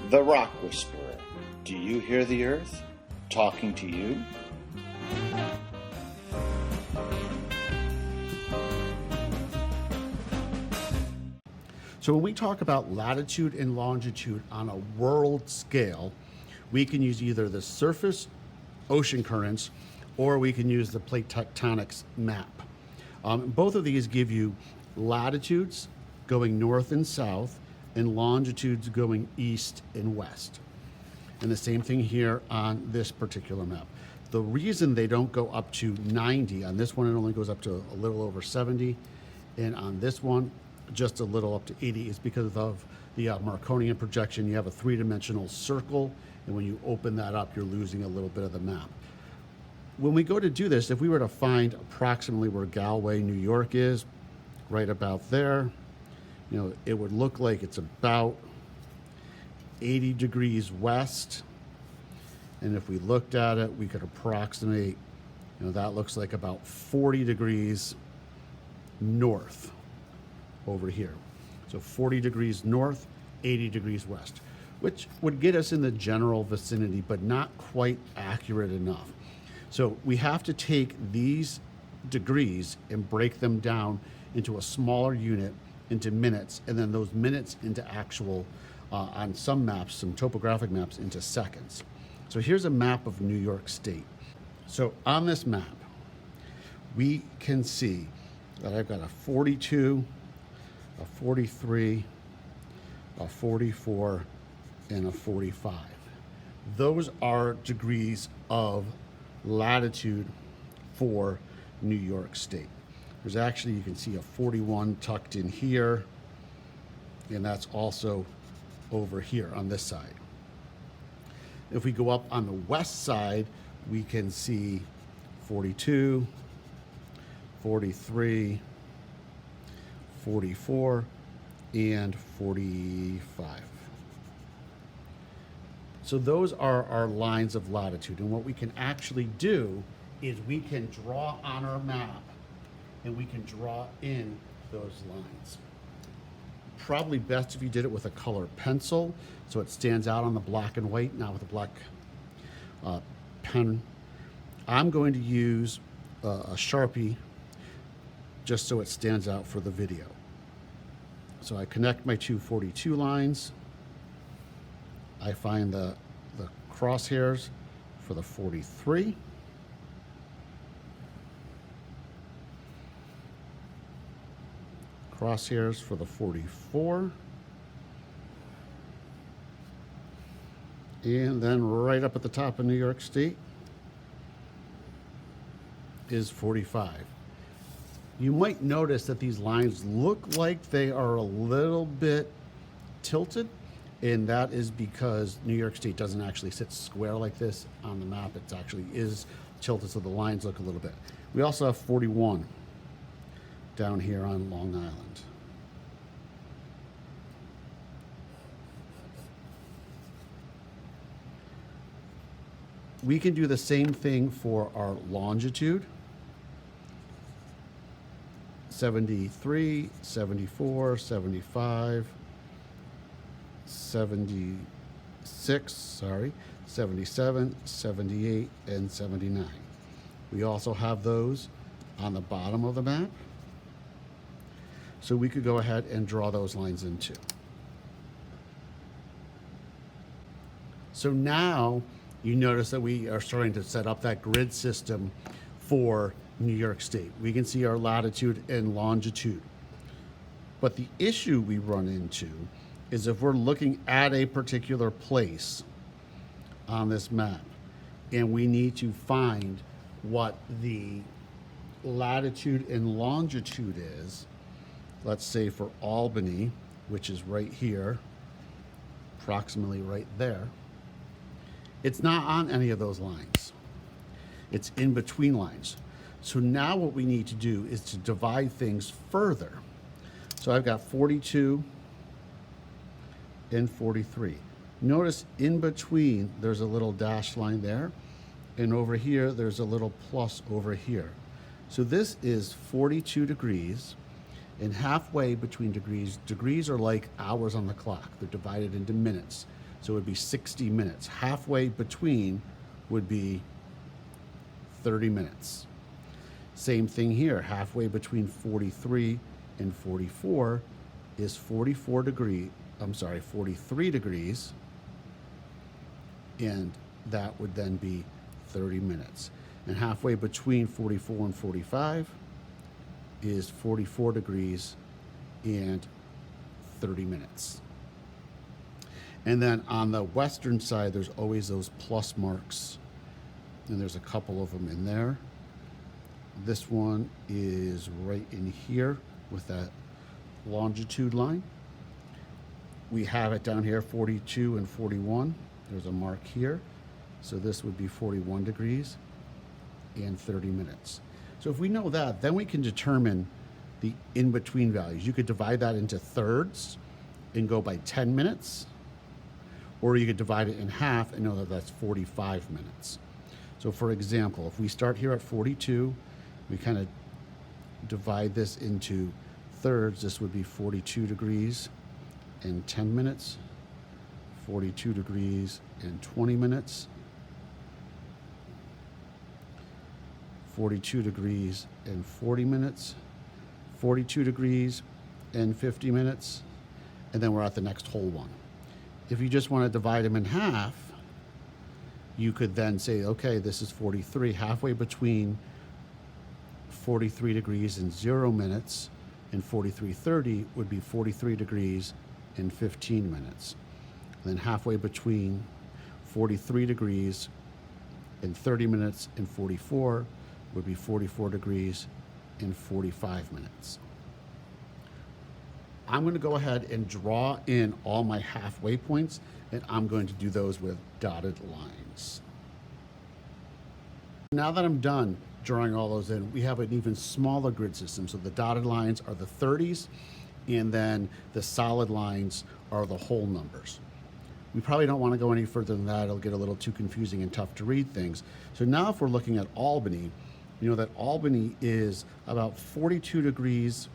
The Rock Whisperer. Do you hear the earth talking to you? So when we talk about latitude and longitude on a world scale, we can use either the surface ocean currents or we can use the plate tectonics map. Both of these give you latitudes going north and south and longitudes going east and west. And the same thing here on this particular map. The reason they don't go up to 90, on this one it only goes up to a little over 70, and on this one just a little up to 80 is because of the Marconian projection. You have a three-dimensional circle, and when you open that up, you're losing a little bit of the map. When we go to do this, if we were to find approximately where Galway, New York is, right about there, you know, it would look like it's about 80 degrees west. And if we looked at it, we could approximate, you know, that looks like about 40 degrees north over here. So 40 degrees north, 80 degrees west, which would get us in the general vicinity, but not quite accurate enough. So we have to take these degrees and break them down into a smaller unit, into minutes, and then those minutes into actual, on some maps, some topographic maps, into seconds. So here's a map of New York State. So on this map, we can see that I've got a 42, a 43, a 44, and a 45. Those are degrees of latitude for New York State. There's actually, you can see a 41 tucked in here, and that's also over here on this side. If we go up on the west side, we can see 42, 43, 44, and 45. So those are our lines of latitude. And what we can actually do is we can draw on our map and we can draw in those lines. Probably best if you did it with a color pencil so it stands out on the black and white, not with a black pen. I'm going to use a Sharpie just so it stands out for the video. So I connect my two 42 lines. I find the crosshairs for the 43. Crosshairs for the 44. And then right up at the top of New York State is 45. You might notice that these lines look like they are a little bit tilted, and that is because New York State doesn't actually sit square like this on the map. It actually is tilted, so the lines look a little bit. We also have 41 down here on Long Island. We can do the same thing for our longitude. 73, 74, 75, 76, 77, 78, and 79. We also have those on the bottom of the map. So we could go ahead and draw those lines in too. So now you notice that we are starting to set up that grid system for New York State. We can see our latitude and longitude. But the issue we run into is if we're looking at a particular place on this map and we need to find what the latitude and longitude is, let's say for Albany, which is right here, approximately right there, it's not on any of those lines. It's in between lines. So now what we need to do is to divide things further. So I've got 42 and 43. Notice in between there's a little dashed line there, and over here there's a little plus over here. So this is 42 degrees, and halfway between degrees are like hours on the clock. They're divided into minutes. So it would be 60 minutes. Halfway between would be 30 minutes. Same thing here. Halfway between 43 and 44 is 43 degrees. And that would then be 30 minutes. And halfway between 44 and 45 is 44 degrees and 30 minutes. And then on the western side, there's always those plus marks, and there's a couple of them in there. This one is right in here with that longitude line. We have it down here, 42 and 41. There's a mark here. So this would be 41 degrees and 30 minutes. So if we know that, then we can determine the in-between values. You could divide that into thirds and go by 10 minutes, or you could divide it in half and know that that's 45 minutes. So for example, if we start here at 42, we kind of divide this into thirds. This would be 42 degrees and 10 minutes, 42 degrees and 20 minutes, 42 degrees and 40 minutes, 42 degrees and 50 minutes, and then we're at the next whole one. If you just want to divide them in half, you could then say, okay, this is 43. Halfway between 43 degrees and 0 minutes and 43:30 would be 43 degrees and 15 minutes. And then halfway between 43 degrees and 30 minutes and 44 would be 44 degrees and 45 minutes. I'm going to go ahead and draw in all my halfway points, and I'm going to do those with dotted lines. Now that I'm done drawing all those in, we have an even smaller grid system. So the dotted lines are the 30s, and then the solid lines are the whole numbers. We probably don't want to go any further than that. It'll get a little too confusing and tough to read things. So now if we're looking at Albany, you know that Albany is about 42 degrees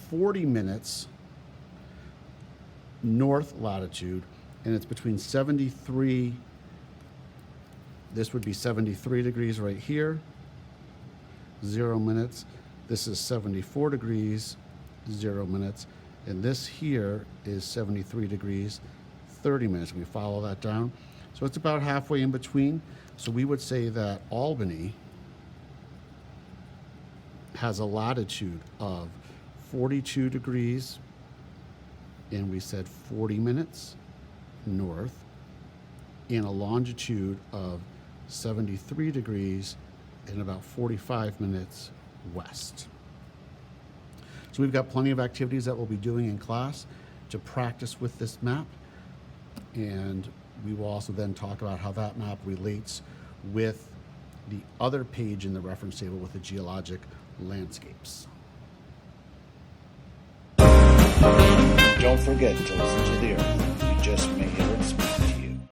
40 minutes north latitude, and it's between 73, this would be 73 degrees right here, 0 minutes. This is 74 degrees, 0 minutes, and this here is 73 degrees, 30 minutes. We follow that down. So it's about halfway in between. So we would say that Albany has a latitude of 42 degrees, and we said 40 minutes north, and a longitude of 73 degrees and about 45 minutes west. So we've got plenty of activities that we'll be doing in class to practice with this map, and we will also then talk about how that map relates with the other page in the reference table with the geologic landscapes. Don't forget to listen to the Earth. You just may hear it speak.